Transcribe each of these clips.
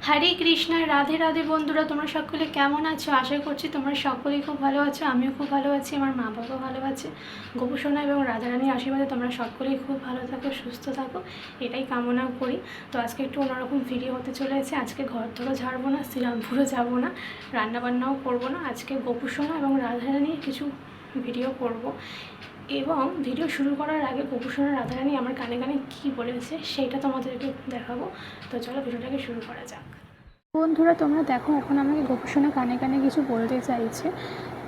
হরে কৃষ্ণা, রাধে রাধে বন্ধুরা, তোমরা সকলে কেমন আছো? আশা করছি তোমরা সকলেই খুব ভালো আছো। আমিও খুব ভালো আছি, আমার মা বাবাও ভালো আছে। গোপুসোনা এবং রাধারানীর আশীর্বাদে তোমরা সকলেই খুব ভালো থাকো, সুস্থ থাকো, এটাই কামনা করি। তো আজকে একটু অন্যরকম ভিডিও হতে চলেছে। আজকে ঘর ধরো ঝাড়বো না, শ্রীরামপুরও যাবো না, রান্নাবান্নাও করবো না। আজকে গোপুসোনা এবং রাধারানীর কিছু ভিডিও করব। এবং ভিডিও শুরু করার আগে গোপুসোনা রাধারানী আমার কানে কানে কী বলেছে সেটা তোমাদেরকে দেখাবো। তো চলো ভিডিওটাকে শুরু করা যাক। বন্ধুরা, তোমরা দেখো, এখন আমাকে গোপুসোনা কানে কানে কিছু বলতে চাইছে।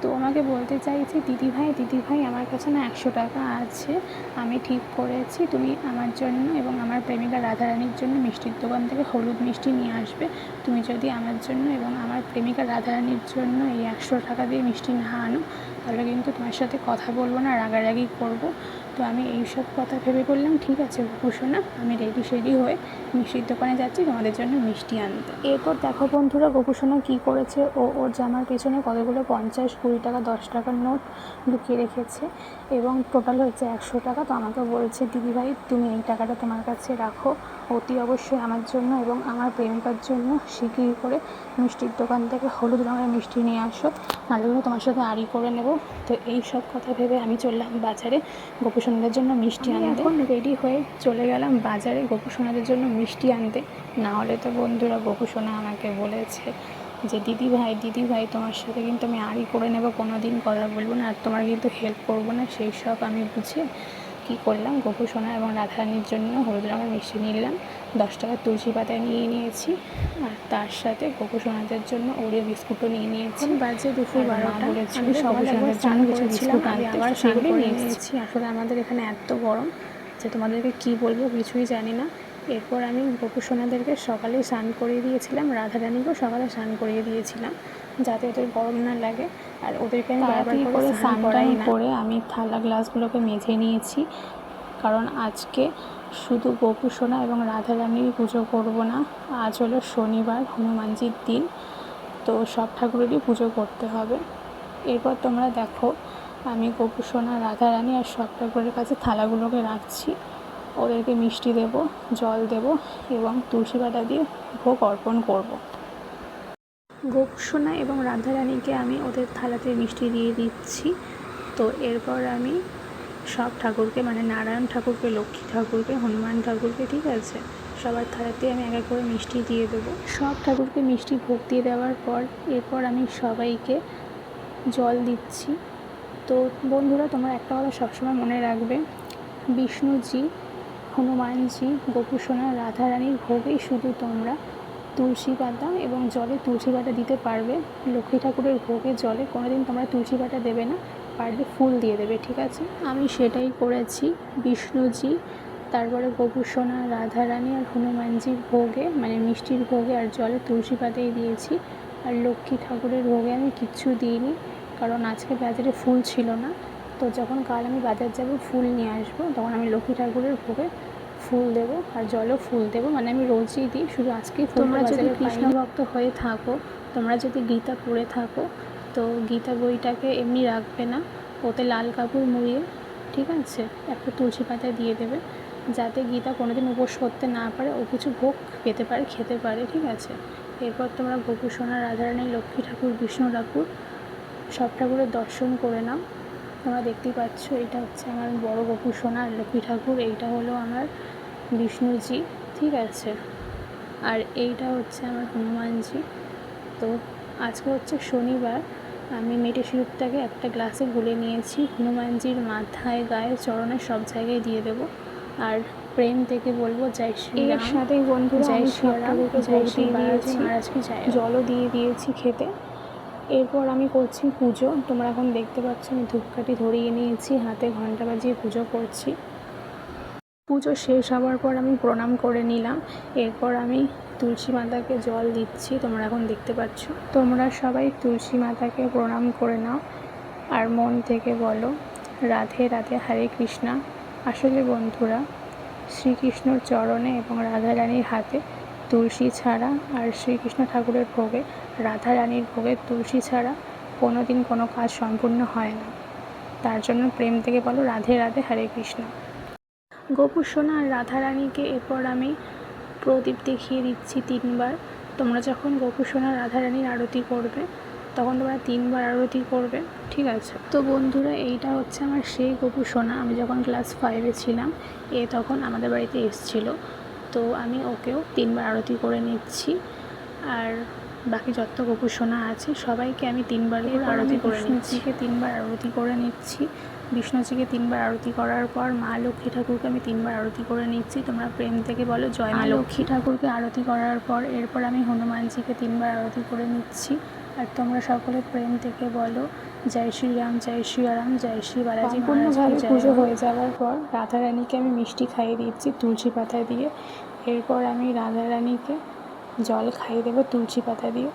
তো আমাকে বলতে চাইছে, দিদিভাই আমার কাছে না 100 টাকা আছে, আমি ঠিক করেছি তুমি আমার জন্য এবং আমার প্রেমিকা রাধারানীর জন্য মিষ্টির দোকান থেকে হলুদ মিষ্টি নিয়ে আসবে। তুমি যদি আমার জন্য এবং আমার প্রেমিকা রাধারানীর জন্য এই 100 টাকা দিয়ে মিষ্টি না আনো, তাহলে কিন্তু তোমার সাথে কথা বলবো না, রাগারাগি করবো। তো আমি এইসব কথা ভেবে বললাম, ঠিক আছে গোপুসোনা, আমি রেডি হয়ে মিষ্টির দোকানে যাচ্ছি তোমাদের জন্য মিষ্টি আনতে। এরপর দেখো বন্ধুরা, গোপুসোনা কী করেছে, ওর জামার পেছনে কতগুলো 50, 20 টাকা, 10 টাকার নোট লুকিয়ে রেখেছে এবং টোটাল হচ্ছে 100 টাকা। তো আমাকে বলছে, দিদিভাই তুমি এই টাকাটা তোমার কাছে রাখো, অতি অবশ্যই আমার জন্য এবং আমার প্রেমিকার জন্য শিগগির করে মিষ্টির দোকান থেকে হলুদ রঙের মিষ্টি নিয়ে আসো, নাহলে তোমার সাথে আড়ি করে নেব। তো এই সব কথা ভেবে আমি চললাম বাজারে গোপুসোনাদের জন্য মিষ্টি আনতে। এখন রেডি হয়ে চলে গেলাম বাজারে গোপুসোনাদের জন্য মিষ্টি আনতে। না হলে তো বন্ধুরা গোপুসোনা আমাকে বলেছে যে দিদিভাই তোমার সাথে কিন্তু আমি আড়ি করে নেব, কোনো দিন কথা বলবো না আর তোমার কিন্তু হেল্প করবো না। সেই সব আমি বুঝে কী করলাম, গোপুসোনা এবং রাধারানীর জন্য হলুদ রঙের মিষ্টি নিলাম, 10 টাকার তুলসী পাতা নিয়ে নিয়েছি, আর তার সাথে গোপুসোনাদের জন্য ওরিও বিস্কুটও নিয়ে নিয়েছি। বাজে দুপুর 12টা, আমি সকালে একবার স্নান করেছিলাম, আমি আবার সেগুলো নিয়ে নিয়েছি। আসলে আমাদের এখানে এত গরম যে তোমাদেরকে কী বলবো কিছুই জানি না। এরপর আমি গোপুসোনাদেরকে সকালে স্নান করিয়ে দিয়েছিলাম, রাধারানীকেও সকালে স্নান করিয়ে দিয়েছিলাম, যাতে ওদের গরম না লাগে। আর ওদেরকে আমি বারবার করে স্নান করাই না। করে আমি থালা গ্লাসগুলোকে মেজে নিয়েছি, কারণ আজকে শুধু গোপুসোনা এবং রাধারানীর পুজো করব না, আজ হলো শনিবার, হনুমানজির দিন, তো সব ঠাকুরেরই পুজো করতে হবে। এরপর তোমরা দেখো, আমি গোপুসোনা, রাধারানী আর সব ঠাকুরের কাছে থালাগুলোকে রাখছি, ওদেরকে মিষ্টি দেব, জল দেব এবং তুলসী পাতা দিয়ে ভোগ অর্পণ করব। গোপুসোনা এবং রাধারানীকে আমি ওদের থালাতে মিষ্টি দিয়ে দিচ্ছি। তো এরপর আমি সব ঠাকুরকে, মানে নারায়ণ ঠাকুরকে, লক্ষ্মী ঠাকুরকে, হনুমান ঠাকুরকে, ঠিক আছে, সবার থালাতে আমি এক এক করে মিষ্টি দিয়ে দেবো। সব ঠাকুরকে মিষ্টি ভোগ দিয়ে দেওয়ার পর এরপর আমি সবাইকে জল দিচ্ছি। তো বন্ধুরা, তোমরা একটা কথা সবসময় মনে রাখবে, বিষ্ণুজি, হনুমানজি, গোপুসোনা, রাধারানীর ভোগেই শুধু তোমরা তুলসী পাতা এবং জলে তুলসী পাতা দিতে পারবে। লক্ষ্মী ঠাকুরের ভোগে জলে কোনোদিন তোমরা তুলসী পাতা দেবে না, পারলে ফুল দিয়ে দেবে, ঠিক আছে? আমি সেটাই করেছি। বিষ্ণুজি, তারপরে গোপুসোনা, রাধারানী আর হনুমানজির ভোগে, মানে মিষ্টির ভোগে আর জলে তুলসী পাতাই দিয়েছি। আর লক্ষ্মী ঠাকুরের ভোগে আমি কিচ্ছু দিইনি, কারণ আজকে বাজারে ফুল ছিল না। তো যখন কাল আমি বাজার যাব ফুল নিয়ে আসবো, তখন আমি লক্ষ্মী ঠাকুরের ভোগে ফুল দেবো আর জলও ফুল দেবো, মানে আমি রোজই দিই, শুধু আজকেই ফুল। তোমরা যদি কৃষ্ণ ভক্ত হয়ে থাকো, তোমরা যদি গীতা পড়ে থাকো, তো গীতা বইটাকে এমনি রাখবে না, ওতে লাল কাপড় মুড়িয়ে, ঠিক আছে, একটা তুলসী পাতা দিয়ে দেবে, যাতে গীতা কোনোদিন উপোস করতে না পারে, ও কিছু ভোগ পেতে পারে, খেতে পারে, ঠিক আছে? এরপর তোমরা গোপুসোনা, রাধারানী, লক্ষ্মী ঠাকুর, বিষ্ণু ঠাকুর, সব ঠাকুরের দর্শন করে নাও। তোমরা দেখতেই পাচ্ছ, এটা হচ্ছে আমার বড় গোপুসোনা আর লক্ষ্মী ঠাকুর, এইটা হলো আমার বিষ্ণুজি, ঠিক আছে, আর এইটা হচ্ছে আমার হনুমানজি। তো আজকে হচ্ছে শনিবার, আমি মেটে সিঁদুরটাকে একটা গ্লাসে গুলে নিয়েছি, হনুমানজির মাথায়, গায়ে, চরণে, সব জায়গায় দিয়ে দেবো। আর প্রেম থেকে বলবো জয় শ্রী রাম। এর সাথেই বন্ধুরা জয় শ্রী ঠাকুরকে জয় শ্রী দিয়েছি, মহারাজকে জলও দিয়ে দিয়েছি খেতে। এরপর আমি করছি পুজো। তোমরা এখন দেখতে পাচ্ছ আমি ধূপকাঠি ধরিয়ে নিয়েছি, হাতে ঘণ্টা বাজিয়ে পুজো করছি। পুজো শেষ হওয়ার পর আমি প্রণাম করে নিলাম। এরপর আমি তুলসী মাতাকে জল দিচ্ছি, তোমরা এখন দেখতে পাচ্ছ। তোমরা সবাই তুলসী মাতাকে প্রণাম করে নাও আর মন থেকে বলো রাধে রাধে, হরে কৃষ্ণা। আসলে বন্ধুরা, শ্রীকৃষ্ণর চরণে এবং রাধারানীর হাতে তুলসী ছাড়া, আর শ্রীকৃষ্ণ ঠাকুরের ভোগে, রাধারানীর ভোগে তুলসী ছাড়া কোনো দিন কোনো কাজ সম্পূর্ণ হয় না। তার জন্য প্রেম থেকে বলো রাধে রাধে, হরে কৃষ্ণ। গোপুসোনা আর রাধারানীকে এরপর আমি প্রদীপ দেখিয়ে দিচ্ছি 3 বার। তোমরা যখন গোপুসোনা রাধারানীর আরতি করবে তখন তোমরা 3 বার আরতি করবে, ঠিক আছে? তো বন্ধুরা, এইটা হচ্ছে আমার সেই গোপুসোনা। আমি যখন ক্লাস 5-এ ছিলাম, তখন আমাদের বাড়িতে এসেছিলো। তো আমি ওকেও 3 বার আরতি করে নিচ্ছি। আর বাকি যত গোপুসোনা আছে সবাইকে আমি 3 বার করে আরতি করে নিচ্ছি। 3 বার আরতি করে নিচ্ছি। বিষ্ণুজিকে 3 বার আরতি করার পর মা লক্ষ্মী ঠাকুরকে আমি 3 বার আরতি করে নিচ্ছি। তোমরা প্রেম থেকে বলো জয় মা লক্ষ্মী ঠাকুরকে আরতি করার পর এরপর আমি হনুমানজিকে 3 বার আরতি করে নিচ্ছি। আর তোমরা সকলে প্রেম থেকে বলো জয় শ্রীরাম, জয় শ্রীরাম, জয় শ্রী বালাজি। পূর্ণভাবে পুজো হয়ে যাওয়ার পর রাধারানীকে আমি মিষ্টি খাইয়ে দিচ্ছি তুলসী পাতা দিয়ে। এরপর আমি রাধারানীকে জল খাইয়ে দেবো তুলসী পাতা দিয়ে।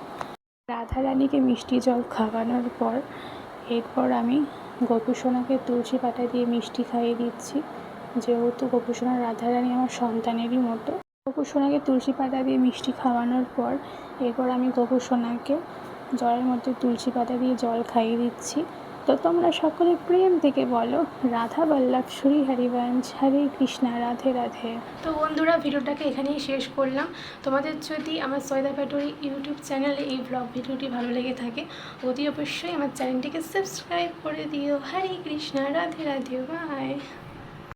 রাধারানীকে মিষ্টি জল খাওয়ানোর পর এরপর আমি গোপুসোনাকে তুলসী পাতা দিয়ে মিষ্টি খাইয়ে দিচ্ছি, যেহেতু গোপুসোনা রাধারানী আমার সন্তানেরই মতো। গোপুসোনাকে তুলসী পাতা দিয়ে মিষ্টি খাওয়ানোর পর এরপর আমি গোপুসোনাকে জলের মধ্যে তুলসী পাতা দিয়ে জল খাইয়ে দিচ্ছি। তো তোমরা সকলে প্রেম থেকে বলো রাধা বল্লভ শ্রী হরিবংশ, হরে কৃষ্ণা, রাধে রাধে। তো বন্ধুরা, ভিডিওটাকে এখানেই শেষ করলাম। তোমাদের যদি আমার সৈদা পাটোয়ারি ইউটিউব চ্যানেলে এই ব্লগ ভিডিওটি ভালো লেগে থাকে অতি অবশ্যই আমার চ্যানেলটিকে সাবস্ক্রাইব করে দিও। হরে কৃষ্ণা, রাধে রাধে, বাই।